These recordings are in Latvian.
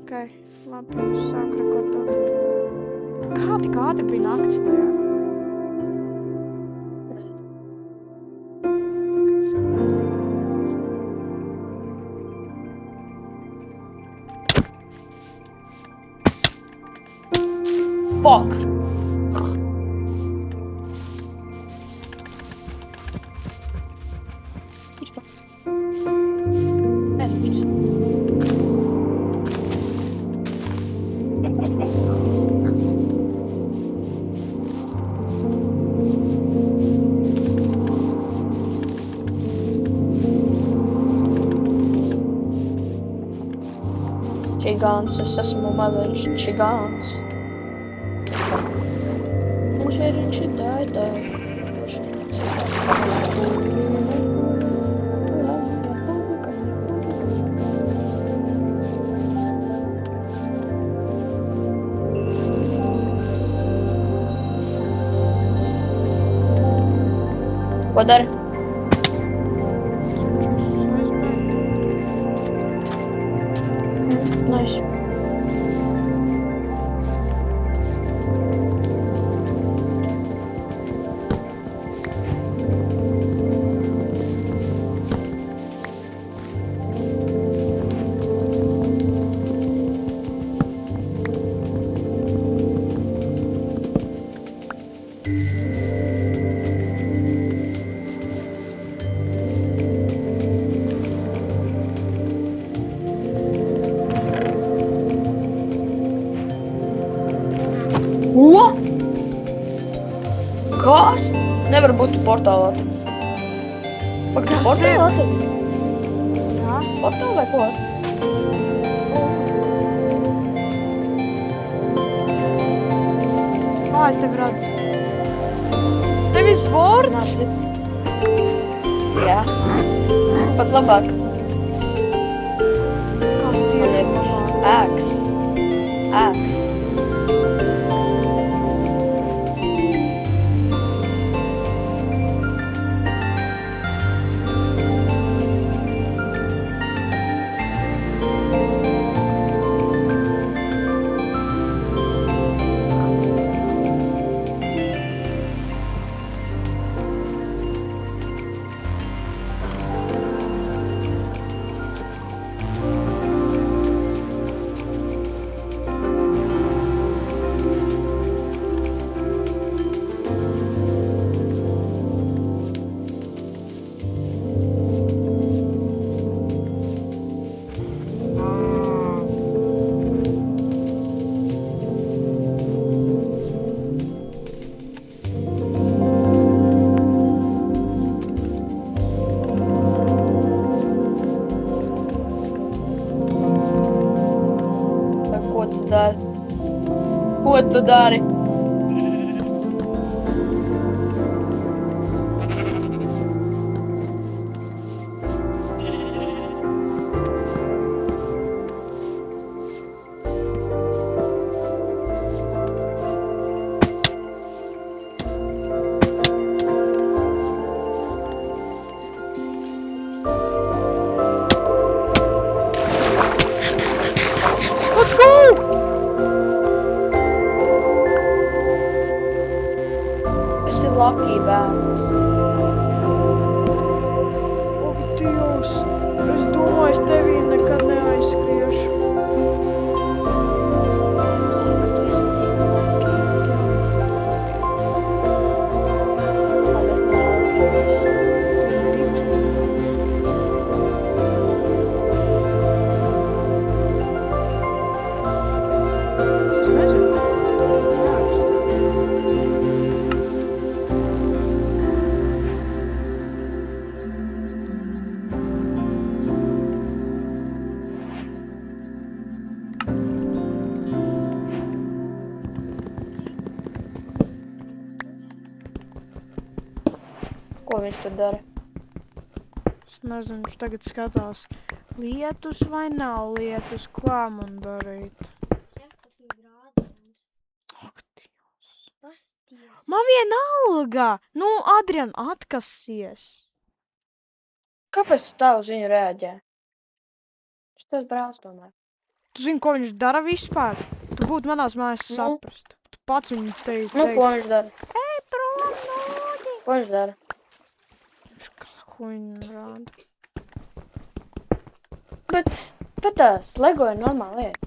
Ok, labi, sāk rekordot. Kā tik ātri bija nakts tajā? Fuck! Čigāns, es esmu mazais čigāns. Viņš ir daidā. Ko dari? Nice. Ko? Kas? Nevar būt portālā. Pagaid, portālā tad? Jā? Portālā vai ko? Es tevi redzu. Tev ir svords? Jā. Pat labāk. Kas Man ir ēks. Ēks. Ko tu dari? Let's go! Tas ir Lucky bērns. Ak, Dievs! Es domāju, es tevī nekad neaizskriešu. Ak, tu esi tik Lucky. Labi, Es nezinu. Ko viņš tur dara? Es nezinu, viņš tagad skatās. Lietus vai nav lietus? Kā man darīt? 16 grādi. Ak, Dievs. Pasties. Man vienalga! Nu, Adrian, atkasies. Kāpēc tu tā uz viņu reaģē? Tas brālis tomēr. Tu zini, ko viņš dara vispār? Tu būtu manās mājās Nu? saprast. Tu pats viņu teici. Nu, ko viņš dara? Ej, prom, nūdi! Ko viņš dara? Viņš huņu rāda. Bet, patās, Lego ir normāla lieta.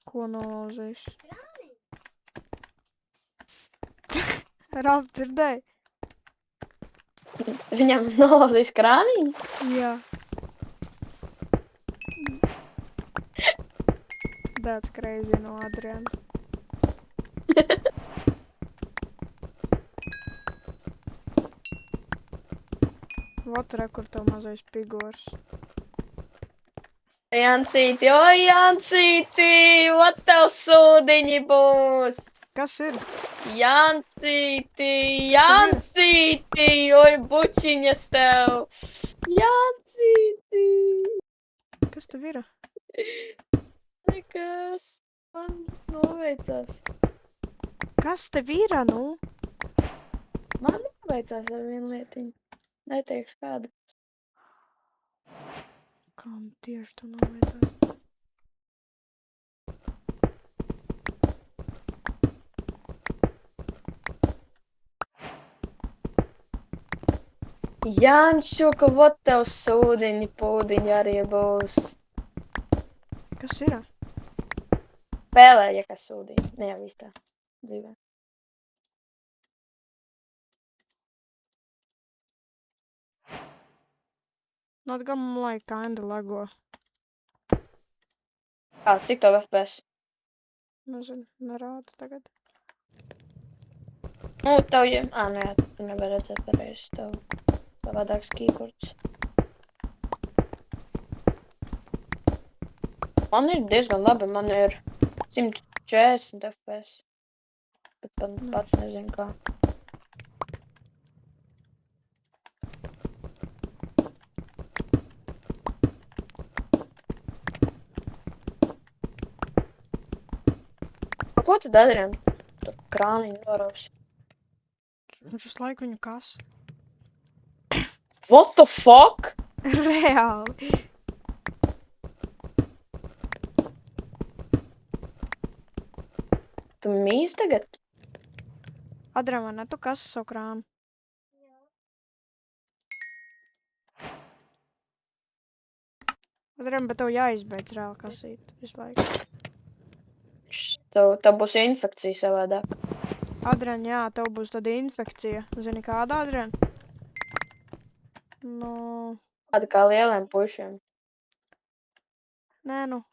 Ko nolauzīs? Rāp, dzirdēji? Viņam nolauzīs krāniņu? Jā. That's crazy no Adriana. Vot re, kur tev mazais pigors. Jancīti, oi, Jancīti, what tev sūdiņi būs? Kas ir? Jancīti, Jancīti, oi, bučiņas tev. Jancīti. Kas tev ir? Nekas, man noveicās. Kas tev ir, nu? Man noveicās ar vienu lietiņu. Neteikšu kādu. Kam tieši tu novajadzēs? Jančuka, vot tev sūdiņi, pūdiņi arī būs. Kas ir? Spēlē, ja kas sūdiņi. Ne jau viss tā dzīvē. Not gonna like kinda Lego. Kā, cik tev FPS? Nezinu, nerāda tagad. Nu, tev jau... nu jā, tu nevar redzēt pareizi. Tev savādāks keyboards. Man ir diezgan labi, man ir 140 FPS. Bet pats nezinu kā. Ko tu Adrian? Tur krāniņu noraus. Viņš visu laiku viņu kas? What the fuck? Reāli. Tu mīs tagad? Adrian, vai ne tu kasi savu krānu? Adrian, bet tev jāizbeidz reāli kasīt visu laiku. Tev būs infekcija savādāk. Adrian, jā, tev būs tāda infekcija. Zini kāda, Adrian? Nu... Tāda kā lieliem pušiem. Nē, nu.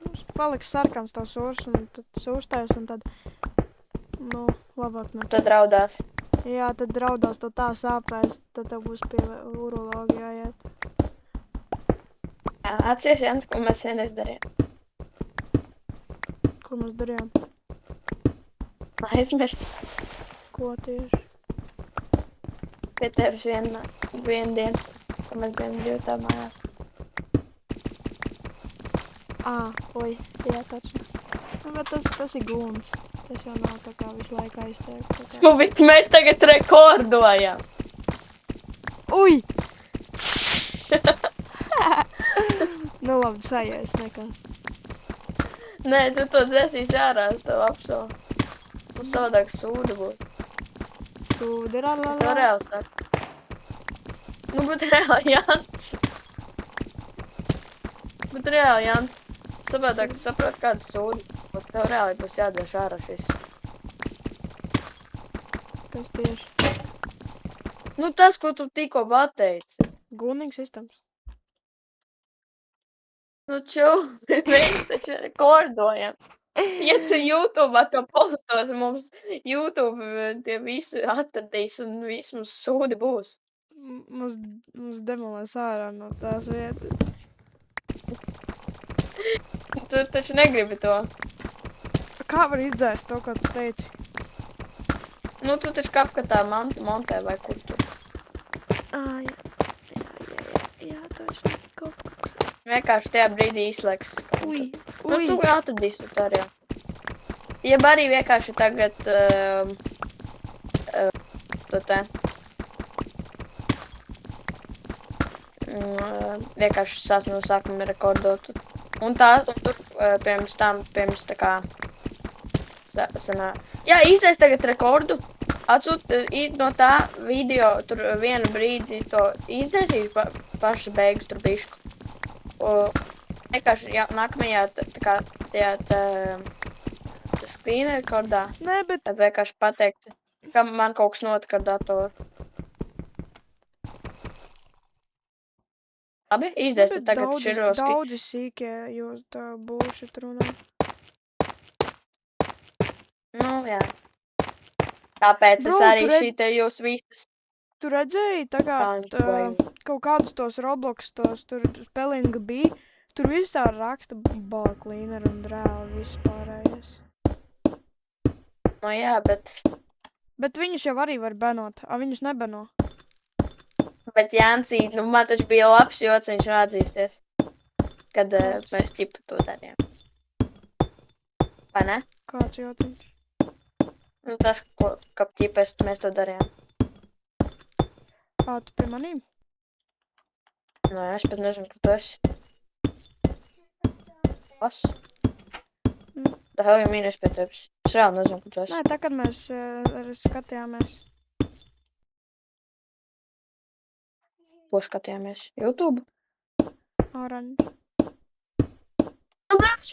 Mums paliks sarkans tavs urs un tad sūrstais un tad... Nu, labāk ne. Tad raudās. Jā, tad draudās to tā sāpēs, tad tev būs pie urologa jāiet. Jā, atcies, Jans, ko mēs vien izdarījām. Ko mēs darījām? Aizmirst. Ko tieši? Pie tevis vienu dienu, ko mēs bijām dzīvotā mājās. Oi, jā, taču. Nu, bet tas ir guns. Tas jau nav tā kā visu laiku aizteikts. Skubit, mēs tagad rekordojam. Ui! Nu labi, sajies nekas. Nē, tu to dzēsīs ārā, es tev apsolu. Mums savādāk sūda būtu. Sūdi, Es tev reāli saku. Nu, bet reāli, Jans. Bet reāli, Jans. Savādāk tu saproti, kāda sūda. Bet tev reāli būs jādvērš ārā šis. Kas tieši? Nu, tas, ko tu tikko pateici. Gunning systems. Nu, čūpi, mēs taču rekordojam. Ja tu YouTube'ā to postos, mums YouTube tie visi atradīs un visi mums sūdi būs. Mums demolēs ārā no tās vietas. Tu taču negribi to. Kā var izdzēst to, ko tu teici? Nu, tu taču kapkatā montē vai kur tu. Jā, taču kaut kāds. Vienkārši tajā brīdī izslēgsi. Ui. Nu, tu atradīsi tutoriālu. Jeb arī vienkārši tagad to te. Vienkārši sāc no sākuma rekordot. Un tur pirms tā kā sanā. Jā, iztais tagad rekordu. Atsūt no tā video, tur vienu brīdi to iztaisīšu pašu beigas tur bišku. Vienkārši, jā, nākamajā tā kā tajā screen rekordā. Nē, bet Tad vienkārši pateikt, ka man kaut kas notika ar datoru. Labi, iztaisiet tagad široski. daudzi sīkie jūs tā bullshit runā. Nu, jā. Tāpēc Bro, es arī tu šī te jūs visas. Tu redzēji tagad kaut kādus tos Roblox, tur spellinga bija, tur viss tā raksta Balklīner un reāli viss pārējais. Nu jā, bet Bet viņus jau arī var benot, viņus nebeno. Jāncī, nu man taču bija labs jociņš atzīsties, kad mēs ķipa to darījām. Vai ne? Kāds jociņš? Nu tas, ka ķipa mēs to darījām. Tu pie manīm? Nu jā, es pat nezinu, kur tu esi. Kas? Tā jau ir mīnus pie tevis. Es reāli nezinu, kur tu esi. Nē, tā kad mēs skatījāmies. Ko skatījāmies? YouTube? Oranži. Nu, brāc,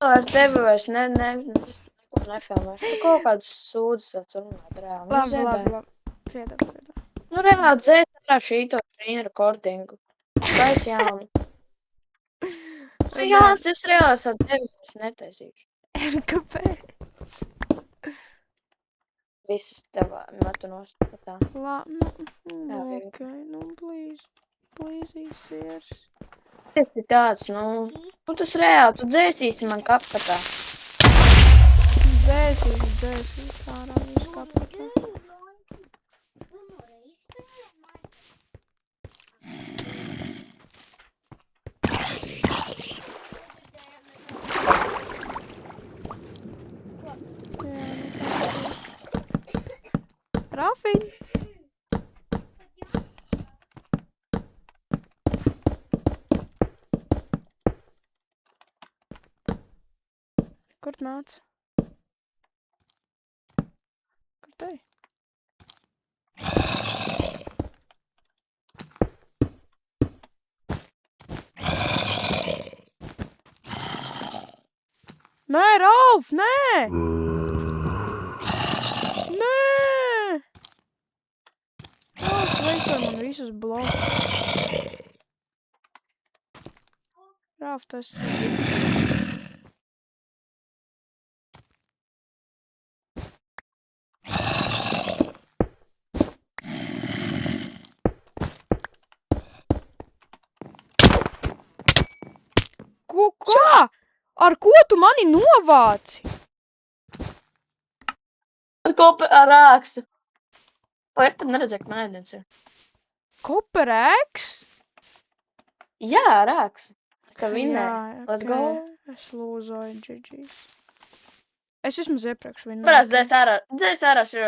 ar tevi vairs neko nefilmēšu. Tu kaut kādus sūdzes atcerunāt reāli. Labi. Friedam. Nu, reāli dzēt arā šīto screen recordingu. Tā es jaunu. Jānis, es reāli ar tevi vairs netaisīšu. Kāpēc? Visas tev metu nost. Tā. Ok, please, easiers. Tas ir tāds, nu tas reāli, tu dzēsīsi man kapatā. Dzēsīs ārā visu kapatā. Rafiņ! Kur tu nāc? Kur te? Nē, Ralf, nē! Veicot man visus blokus. Rāf, tas... Kā? Ar ko tu mani novāci? Ar rāksu. Es pat neredzēju, ka man ēdienas ir. Koperēks? Jā, rāks. Es tev vinnēju. Let's go. Es lūzoju, GG. Es vismaz iepriekš vinnēju. Varās dzēs ārā šo